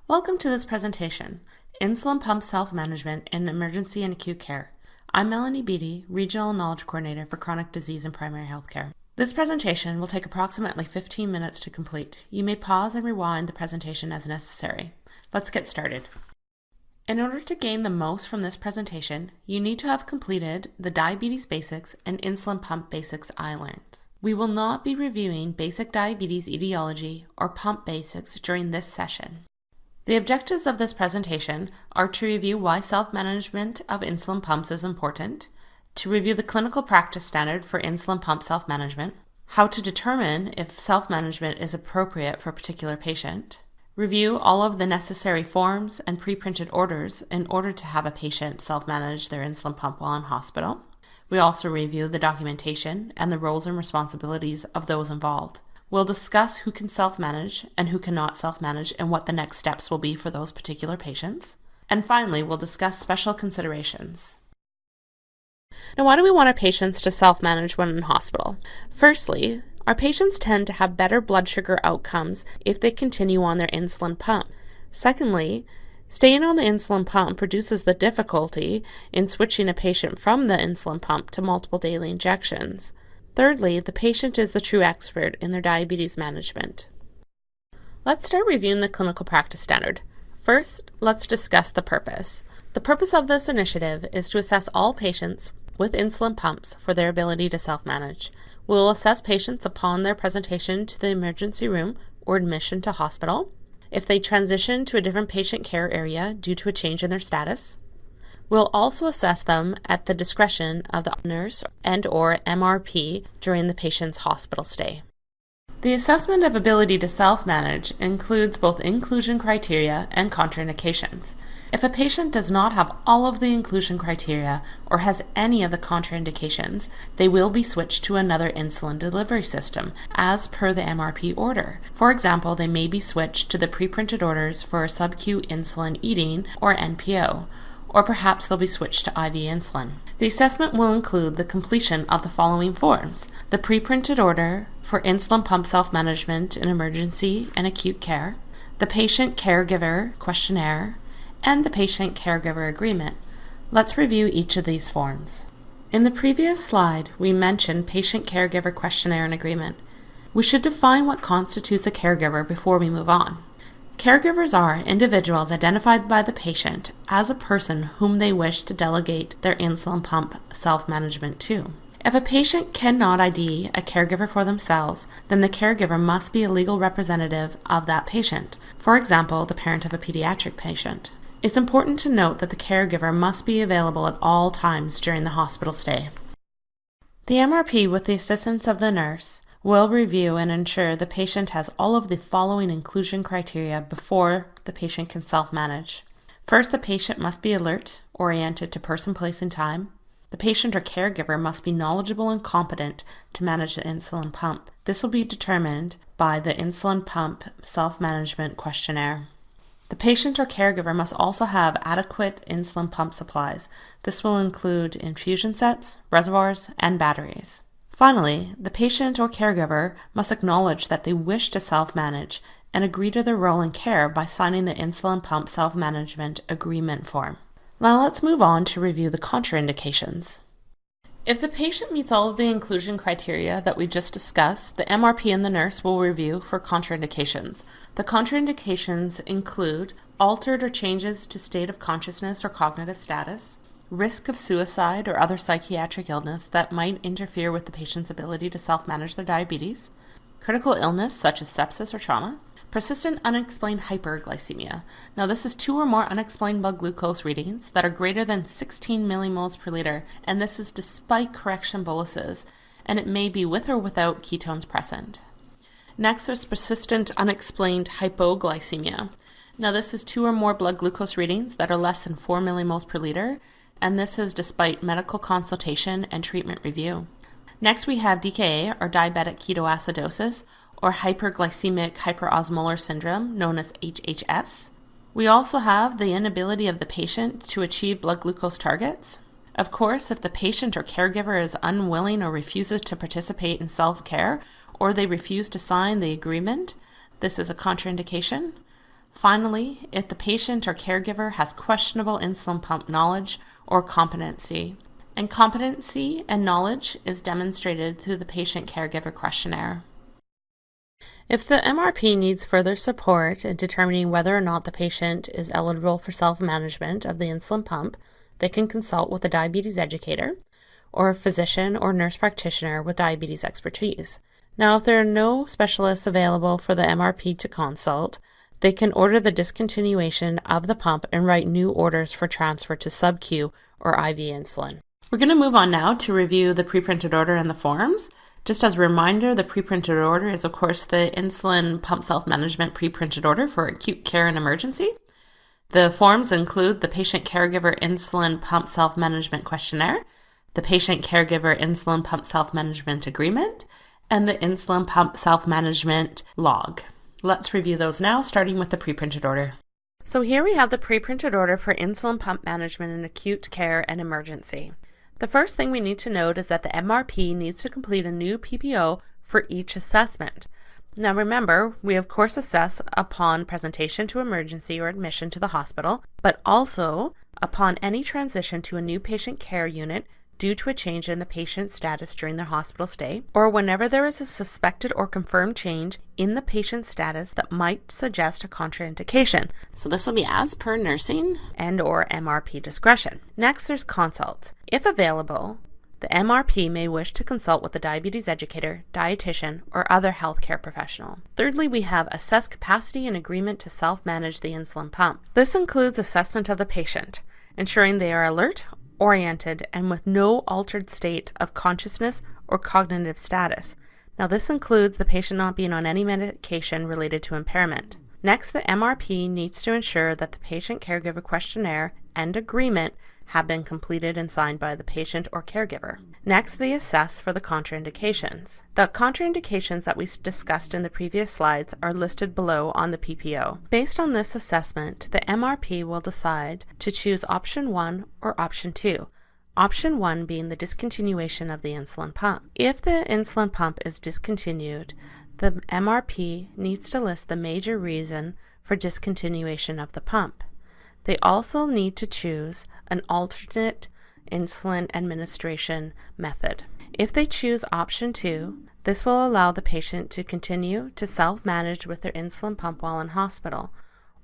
Welcome to this presentation, Insulin Pump Self-Management in Emergency and Acute Care. I'm Melanie Beatty, Regional Knowledge Coordinator for Chronic Disease and Primary Healthcare. This presentation will take approximately 15 minutes to complete. You may pause and rewind the presentation as necessary. Let's get started. In order to gain the most from this presentation, you need to have completed the Diabetes Basics and Insulin Pump Basics iLearns. We will not be reviewing basic diabetes etiology or pump basics during this session. The objectives of this presentation are to review why self-management of insulin pumps is important, to review the clinical practice standard for insulin pump self-management, how to determine if self-management is appropriate for a particular patient, review all of the necessary forms and pre-printed orders in order to have a patient self-manage their insulin pump while in hospital. We also review the documentation and the roles and responsibilities of those involved. We'll discuss who can self-manage and who cannot self-manage and what the next steps will be for those particular patients. And finally, we'll discuss special considerations. Now, why do we want our patients to self-manage when in hospital? Firstly, our patients tend to have better blood sugar outcomes if they continue on their insulin pump. Secondly, staying on the insulin pump produces the difficulty in switching a patient from the insulin pump to multiple daily injections. Thirdly, the patient is the true expert in their diabetes management. Let's start reviewing the clinical practice standard. First, let's discuss the purpose. The purpose of this initiative is to assess all patients with insulin pumps for their ability to self-manage. We'll assess patients upon their presentation to the emergency room or admission to hospital, if they transition to a different patient care area due to a change in their status. We'll also assess them at the discretion of the nurse and/or MRP during the patient's hospital stay. The assessment of ability to self-manage includes both inclusion criteria and contraindications. If a patient does not have all of the inclusion criteria or has any of the contraindications, they will be switched to another insulin delivery system as per the MRP order. For example, they may be switched to the pre-printed orders for sub-Q insulin eating or NPO, or perhaps they'll be switched to IV insulin. The assessment will include the completion of the following forms: the pre-printed order for insulin pump self-management in emergency and acute care, the patient Caregiver Questionnaire, and the patient Caregiver Agreement. Let's review each of these forms. In the previous slide, we mentioned patient Caregiver Questionnaire and Agreement. We should define what constitutes a caregiver before we move on. Caregivers are individuals identified by the patient as a person whom they wish to delegate their insulin pump self-management to. If a patient cannot ID a caregiver for themselves, then the caregiver must be a legal representative of that patient, for example, the parent of a pediatric patient. It's important to note that the caregiver must be available at all times during the hospital stay. The MRP, with the assistance of the nurse, will review and ensure the patient has all of the following inclusion criteria before the patient can self-manage. First, the patient must be alert, oriented to person, place, and time. The patient or caregiver must be knowledgeable and competent to manage the insulin pump. This will be determined by the Insulin Pump Self-Management Questionnaire. The patient or caregiver must also have adequate insulin pump supplies. This will include infusion sets, reservoirs, and batteries. Finally, the patient or caregiver must acknowledge that they wish to self-manage and agree to their role in care by signing the Insulin Pump Self-Management Agreement form. Now let's move on to review the contraindications. If the patient meets all of the inclusion criteria that we just discussed, the MRP and the nurse will review for contraindications. The contraindications include altered or changes to state of consciousness or cognitive status, risk of suicide or other psychiatric illness that might interfere with the patient's ability to self-manage their diabetes, critical illness such as sepsis or trauma, persistent unexplained hyperglycemia. Now this is 2 or more unexplained blood glucose readings that are greater than 16 millimoles per liter, and this is despite correction boluses, and it may be with or without ketones present. Next, there's persistent unexplained hypoglycemia. Now this is 2 or more blood glucose readings that are less than 4 millimoles per liter, and this is despite medical consultation and treatment review. Next, we have DKA, or diabetic ketoacidosis, or hyperglycemic hyperosmolar syndrome, known as HHS. We also have the inability of the patient to achieve blood glucose targets. Of course, if the patient or caregiver is unwilling or refuses to participate in self-care, or they refuse to sign the agreement, this is a contraindication. Finally, if the patient or caregiver has questionable insulin pump knowledge or competency, and competency and knowledge is demonstrated through the Patient Caregiver Questionnaire. If the MRP needs further support in determining whether or not the patient is eligible for self-management of the insulin pump, they can consult with a diabetes educator or a physician or nurse practitioner with diabetes expertise. Now, if there are no specialists available for the MRP to consult, they can order the discontinuation of the pump and write new orders for transfer to sub-Q or IV insulin. We're going to move on now to review the pre-printed order and the forms. Just as a reminder, the pre-printed order is, of course, the insulin pump self-management pre-printed order for acute care and emergency. The forms include the Patient Caregiver Insulin Pump Self-Management Questionnaire, the Patient Caregiver Insulin Pump Self-Management Agreement, and the Insulin Pump Self-Management Log. Let's review those now, starting with the pre-printed order. So here we have the pre-printed order for insulin pump management in acute care and emergency. The first thing we need to note is that the MRP needs to complete a new PPO for each assessment. Now remember, we of course assess upon presentation to emergency or admission to the hospital, but also upon any transition to a new patient care unit due to a change in the patient's status during their hospital stay, or whenever there is a suspected or confirmed change in the patient's status that might suggest a contraindication. So this will be as per nursing and or MRP discretion. Next, there's consult. If available, the MRP may wish to consult with a diabetes educator, dietitian, or other healthcare professional. Thirdly, we have assess capacity and agreement to self-manage the insulin pump. This includes assessment of the patient, ensuring they are alert, oriented, and with no altered state of consciousness or cognitive status. Now, this includes the patient not being on any medication related to impairment. Next, the MRP needs to ensure that the Patient Caregiver Questionnaire and agreement have been completed and signed by the patient or caregiver. Next, they assess for the contraindications. The contraindications that we discussed in the previous slides are listed below on the PPO. Based on this assessment, the MRP will decide to choose option 1 or option 2. Option 1 being the discontinuation of the insulin pump. If the insulin pump is discontinued, the MRP needs to list the major reason for discontinuation of the pump. They also need to choose an alternate insulin administration method. If they choose option 2, this will allow the patient to continue to self-manage with their insulin pump while in hospital,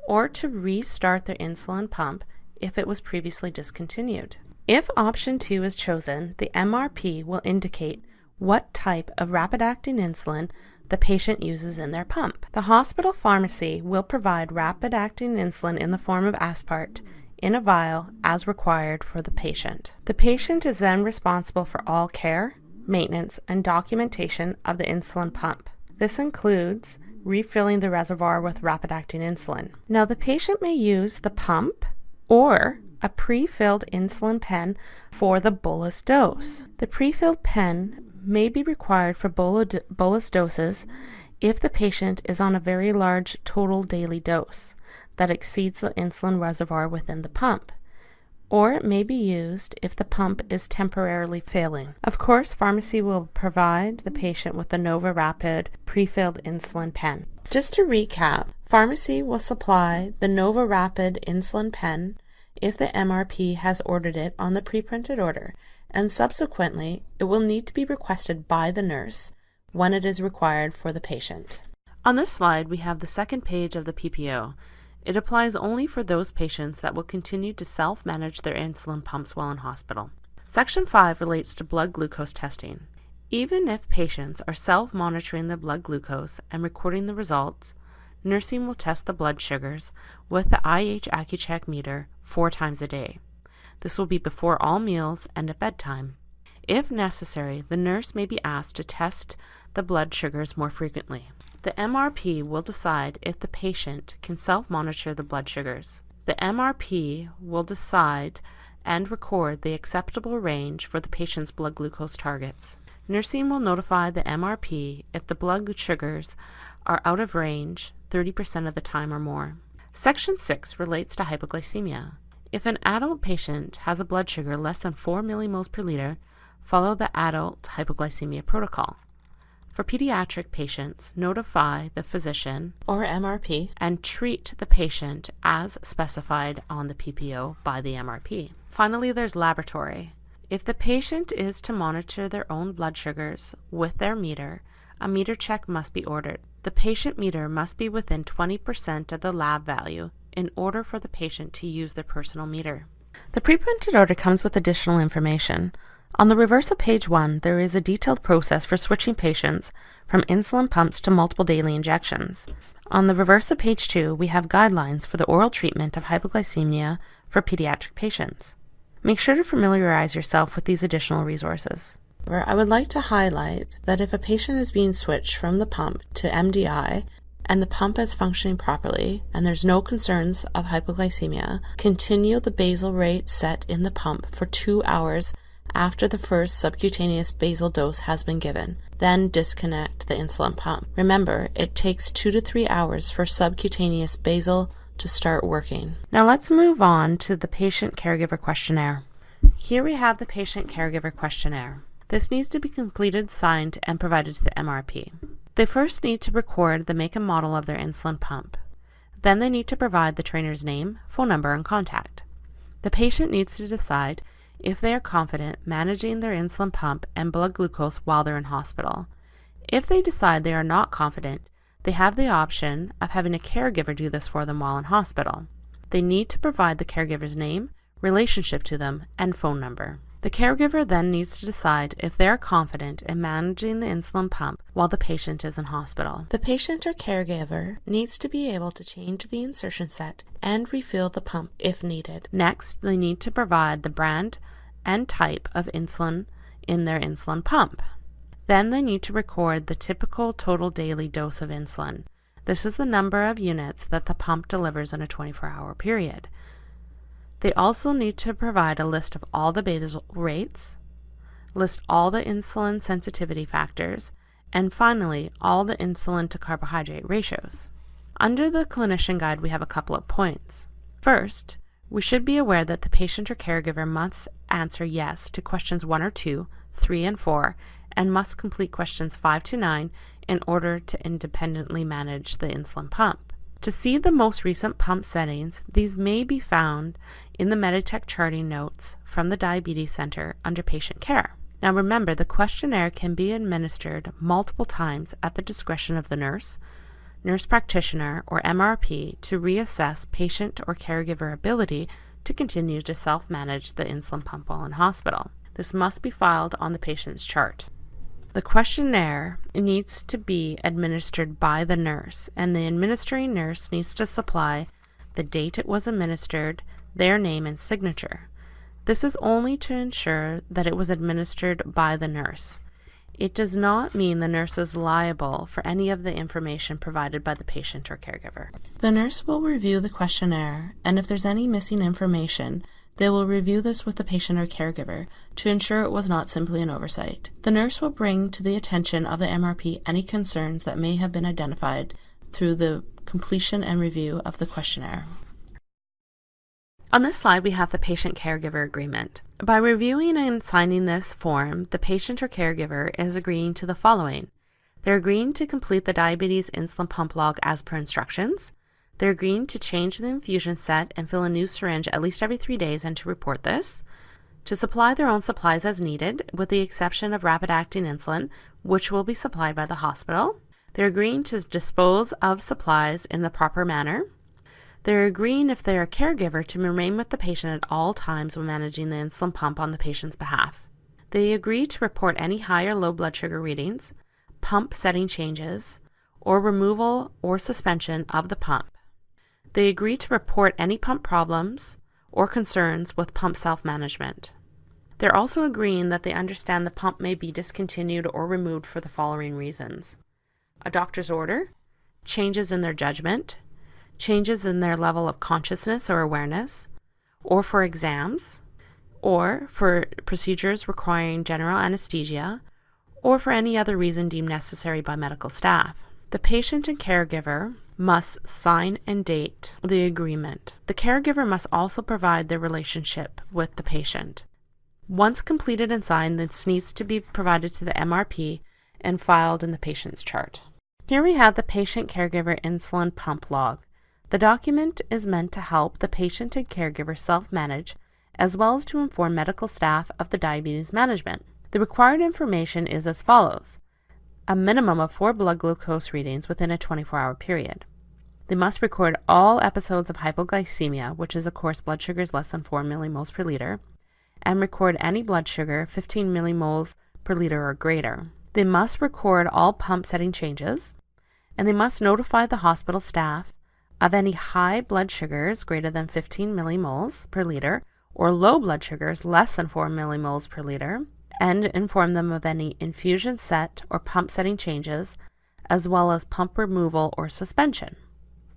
or to restart their insulin pump if it was previously discontinued. If option 2 is chosen, the MRP will indicate what type of rapid-acting insulin the patient uses in their pump. The hospital pharmacy will provide rapid-acting insulin in the form of aspart in a vial as required for the patient. The patient is then responsible for all care, maintenance, and documentation of the insulin pump. This includes refilling the reservoir with rapid-acting insulin. Now, the patient may use the pump or a pre-filled insulin pen for the bolus dose. The pre-filled pen may be required for bolus doses if the patient is on a very large total daily dose that exceeds the insulin reservoir within the pump, or it may be used if the pump is temporarily failing. Of course, pharmacy will provide the patient with the Nova Rapid pre-filled insulin pen. Just to recap, pharmacy will supply the Nova Rapid insulin pen if the MRP has ordered it on the pre-printed order, and subsequently it will need to be requested by the nurse when it is required for the patient. On this slide, we have the second page of the PPO. It applies only for those patients that will continue to self-manage their insulin pumps while in hospital. Section 5 relates to blood glucose testing. Even if patients are self-monitoring the blood glucose and recording the results, nursing will test the blood sugars with the IH Accu-Check meter 4 times a day. This will be before all meals and at bedtime. If necessary, the nurse may be asked to test the blood sugars more frequently. The MRP will decide if the patient can self-monitor the blood sugars. The MRP will decide and record the acceptable range for the patient's blood glucose targets. Nursing will notify the MRP if the blood sugars are out of range 30% of the time or more. Section 6 relates to hypoglycemia. If an adult patient has a blood sugar less than 4 millimoles per liter, follow the adult hypoglycemia protocol. For pediatric patients, notify the physician or MRP and treat the patient as specified on the PPO by the MRP. Finally, there's laboratory. If the patient is to monitor their own blood sugars with their meter, a meter check must be ordered. The patient meter must be within 20% of the lab value in order for the patient to use their personal meter. The pre-printed order comes with additional information. On the reverse of page 1, there is a detailed process for switching patients from insulin pumps to multiple daily injections. On the reverse of page 2, we have guidelines for the oral treatment of hypoglycemia for pediatric patients. Make sure to familiarize yourself with these additional resources. I would like to highlight that if a patient is being switched from the pump to MDI and the pump is functioning properly and there's no concerns of hypoglycemia, continue the basal rate set in the pump for 2 hours after the first subcutaneous basal dose has been given. Then disconnect the insulin pump. Remember, it takes 2 to 3 hours for subcutaneous basal to start working. Now let's move on to the Patient Caregiver Questionnaire. Here we have the Patient Caregiver Questionnaire. This needs to be completed, signed, and provided to the MRP. They first need to record the make and model of their insulin pump. Then they need to provide the trainer's name, phone number, and contact. The patient needs to decide if they are confident managing their insulin pump and blood glucose while they're in hospital. If they decide they are not confident, they have the option of having a caregiver do this for them while in hospital. They need to provide the caregiver's name, relationship to them, and phone number. The caregiver then needs to decide if they are confident in managing the insulin pump while the patient is in hospital. The patient or caregiver needs to be able to change the insertion set and refill the pump if needed. Next, they need to provide the brand and type of insulin in their insulin pump. Then they need to record the typical total daily dose of insulin. This is the number of units that the pump delivers in a 24-hour period. They also need to provide a list of all the basal rates, list all the insulin sensitivity factors, and finally, all the insulin to carbohydrate ratios. Under the clinician guide, we have a couple of points. First, we should be aware that the patient or caregiver must answer yes to questions 1 or 2, 3 and 4, and must complete questions 5 to 9 in order to independently manage the insulin pump. To see the most recent pump settings, these may be found in the Meditech charting notes from the Diabetes Center under Patient Care. Now remember, the questionnaire can be administered multiple times at the discretion of the nurse practitioner, or MRP to reassess patient or caregiver ability to continue to self-manage the insulin pump while in hospital. This must be filed on the patient's chart. The questionnaire needs to be administered by the nurse, and the administering nurse needs to supply the date it was administered, their name, and signature. This is only to ensure that it was administered by the nurse. It does not mean the nurse is liable for any of the information provided by the patient or caregiver. The nurse will review the questionnaire, and if there's any missing information, they will review this with the patient or caregiver to ensure it was not simply an oversight. The nurse will bring to the attention of the MRP any concerns that may have been identified through the completion and review of the questionnaire. On this slide, we have the patient-caregiver agreement. By reviewing and signing this form, the patient or caregiver is agreeing to the following. They're agreeing to complete the diabetes insulin pump log as per instructions. They're agreeing to change the infusion set and fill a new syringe at least every 3 days and to report this. To supply their own supplies as needed, with the exception of rapid-acting insulin, which will be supplied by the hospital. They're agreeing to dispose of supplies in the proper manner. They're agreeing, if they're a caregiver, to remain with the patient at all times when managing the insulin pump on the patient's behalf. They agree to report any high or low blood sugar readings, pump setting changes, or removal or suspension of the pump. They agree to report any pump problems or concerns with pump self-management. They're also agreeing that they understand the pump may be discontinued or removed for the following reasons: a doctor's order, changes in their judgment, changes in their level of consciousness or awareness, or for exams, or for procedures requiring general anesthesia, or for any other reason deemed necessary by medical staff. The patient and caregiver must sign and date the agreement. The caregiver must also provide their relationship with the patient. Once completed and signed, this needs to be provided to the MRP, and filed in the patient's chart. Here we have the patient caregiver insulin pump log. The document is meant to help the patient and caregiver self-manage, as well as to inform medical staff of the diabetes management. The required information is as follows: a minimum of 4 blood glucose readings within a 24-hour period. They must record all episodes of hypoglycemia, which is of course blood sugars less than 4 millimoles per liter, and record any blood sugar 15 millimoles per liter or greater. They must record all pump setting changes, and they must notify the hospital staff of any high blood sugars greater than 15 millimoles per liter or low blood sugars less than 4 millimoles per liter, and inform them of any infusion set or pump setting changes, as well as pump removal or suspension.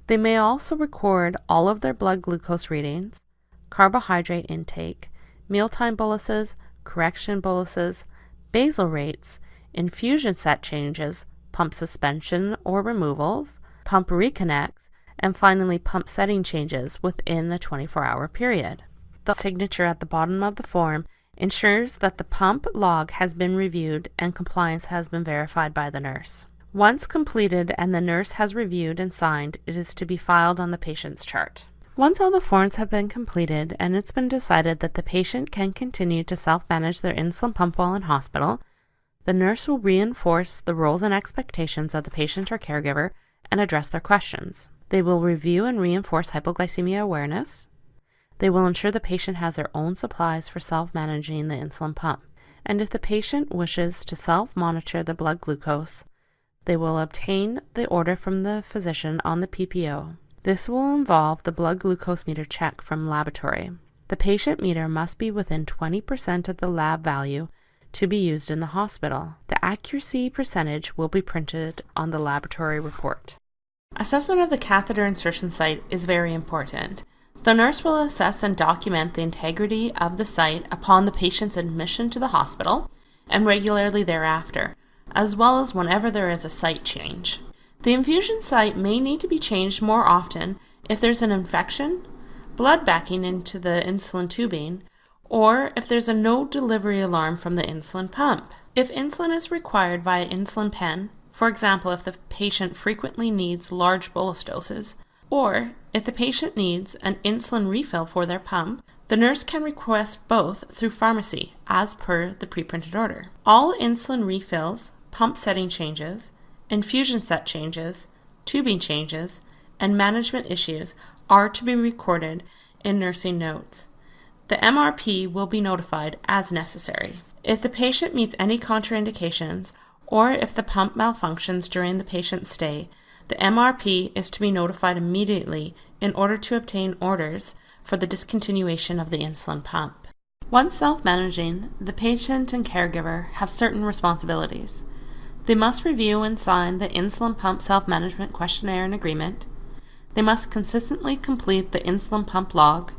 They may also record all of their blood glucose readings, carbohydrate intake, mealtime boluses, correction boluses, basal rates, infusion set changes, pump suspension or removals, pump reconnects, and finally pump setting changes within the 24-hour period. The signature at the bottom of the form ensures that the pump log has been reviewed and compliance has been verified by the nurse. Once completed and the nurse has reviewed and signed, it is to be filed on the patient's chart. Once all the forms have been completed and it's been decided that the patient can continue to self-manage their insulin pump while in hospital, the nurse will reinforce the roles and expectations of the patient or caregiver and address their questions. They will review and reinforce hypoglycemia awareness. They will ensure the patient has their own supplies for self-managing the insulin pump. And if the patient wishes to self-monitor the blood glucose, they will obtain the order from the physician on the PPO. This will involve the blood glucose meter check from laboratory. The patient meter must be within 20% of the lab value to be used in the hospital. The accuracy percentage will be printed on the laboratory report. Assessment of the catheter insertion site is very important. The nurse will assess and document the integrity of the site upon the patient's admission to the hospital and regularly thereafter, as well as whenever there is a site change. The infusion site may need to be changed more often if there's an infection, blood backing into the insulin tubing, or if there's a no delivery alarm from the insulin pump. If insulin is required via insulin pen, for example if the patient frequently needs large bolus doses, or if the patient needs an insulin refill for their pump, the nurse can request both through pharmacy as per the pre-printed order. All insulin refills, pump setting changes, infusion set changes, tubing changes, and management issues are to be recorded in nursing notes. The MRP will be notified as necessary. If the patient meets any contraindications, or if the pump malfunctions during the patient's stay, the MRP is to be notified immediately in order to obtain orders for the discontinuation of the insulin pump. Once self-managing, the patient and caregiver have certain responsibilities. They must review and sign the Insulin Pump Self-Management Questionnaire and Agreement. They must consistently complete the insulin pump log.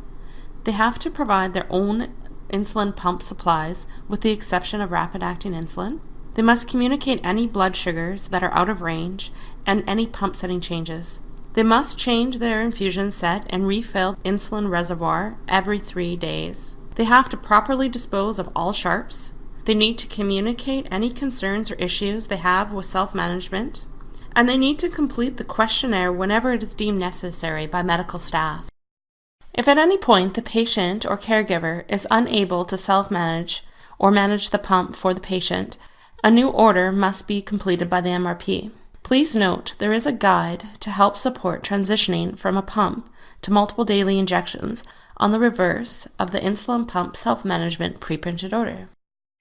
They have to provide their own insulin pump supplies with the exception of rapid-acting insulin. They must communicate any blood sugars that are out of range and any pump setting changes. They must change their infusion set and refill insulin reservoir every 3 days. They have to properly dispose of all sharps. They need to communicate any concerns or issues they have with self-management, and they need to complete the questionnaire whenever it is deemed necessary by medical staff. If at any point the patient or caregiver is unable to self-manage or manage the pump for the patient, a new order must be completed by the MRP. Please note there is a guide to help support transitioning from a pump to multiple daily injections on the reverse of the insulin pump self-management pre-printed order.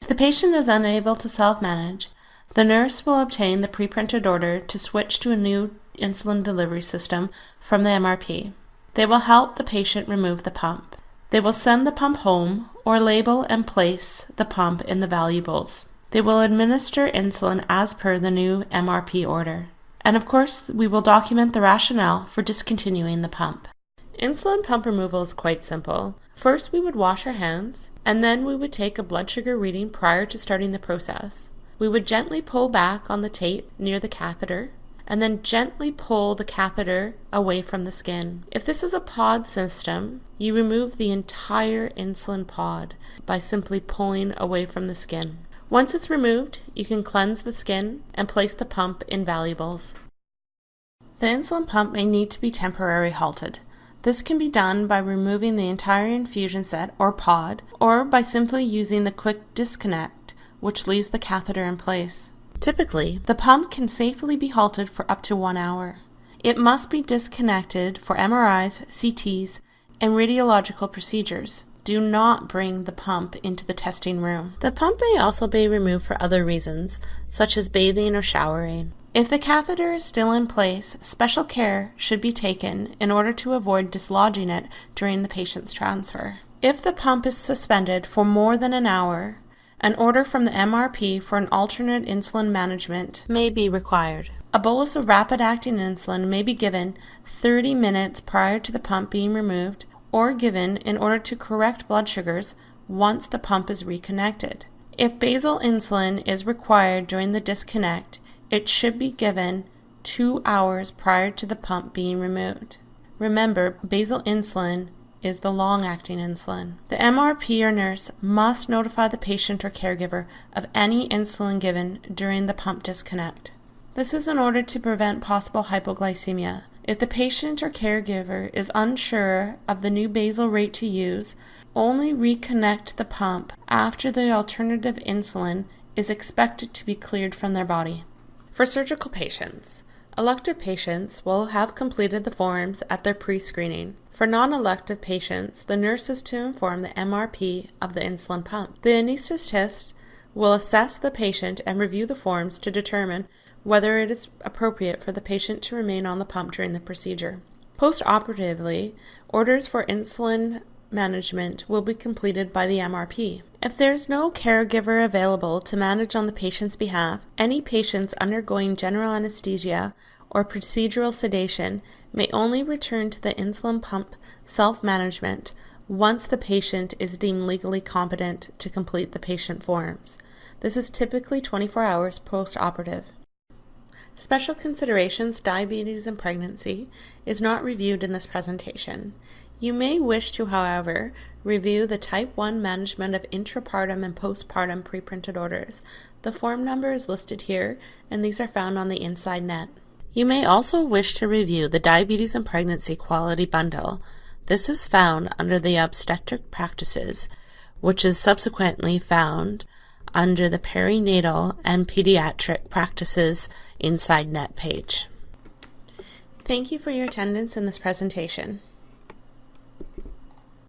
If the patient is unable to self-manage, the nurse will obtain the pre-printed order to switch to a new insulin delivery system from the MRP. They will help the patient remove the pump. They will send the pump home or label and place the pump in the valuables. They will administer insulin as per the new MRP order. And of course, we will document the rationale for discontinuing the pump. Insulin pump removal is quite simple. First, we would wash our hands, and then we would take a blood sugar reading prior to starting the process. We would gently pull back on the tape near the catheter, and then gently pull the catheter away from the skin. If this is a pod system, you remove the entire insulin pod by simply pulling away from the skin. Once it's removed, you can cleanse the skin and place the pump in valuables. The insulin pump may need to be temporarily halted. This can be done by removing the entire infusion set or pod, or by simply using the quick disconnect, which leaves the catheter in place. Typically, the pump can safely be halted for up to 1 hour. It must be disconnected for MRIs, CTs, and radiological procedures. Do not bring the pump into the testing room. The pump may also be removed for other reasons, such as bathing or showering. If the catheter is still in place, special care should be taken in order to avoid dislodging it during the patient's transfer. If the pump is suspended for more than an hour, an order from the MRP for an alternate insulin management may be required. A bolus of rapid-acting insulin may be given 30 minutes prior to the pump being removed, or given in order to correct blood sugars once the pump is reconnected. If basal insulin is required during the disconnect, it should be given 2 hours prior to the pump being removed. Remember, basal insulin is the long-acting insulin. The MRP or nurse must notify the patient or caregiver of any insulin given during the pump disconnect. This is in order to prevent possible hypoglycemia. If the patient or caregiver is unsure of the new basal rate to use, only reconnect the pump after the alternative insulin is expected to be cleared from their body. For surgical patients, elective patients will have completed the forms at their pre-screening. For non-elective patients, the nurse is to inform the MRP of the insulin pump. The anesthetist will assess the patient and review the forms to determine whether it is appropriate for the patient to remain on the pump during the procedure. Post-operatively, orders for insulin management will be completed by the MRP. If there is no caregiver available to manage on the patient's behalf, any patients undergoing general anesthesia or procedural sedation may only return to the insulin pump self-management once the patient is deemed legally competent to complete the patient forms. This is typically 24 hours post-operative. Special considerations, diabetes, and pregnancy is not reviewed in this presentation. You may wish to, however, review the Type 1 management of intrapartum and postpartum preprinted orders. The form number is listed here, and these are found on the inside net. You may also wish to review the Diabetes and Pregnancy Quality Bundle. This is found under the Obstetric Practices, which is subsequently found under the Perinatal and Pediatric Practices Inside Net page. Thank you for your attendance in this presentation.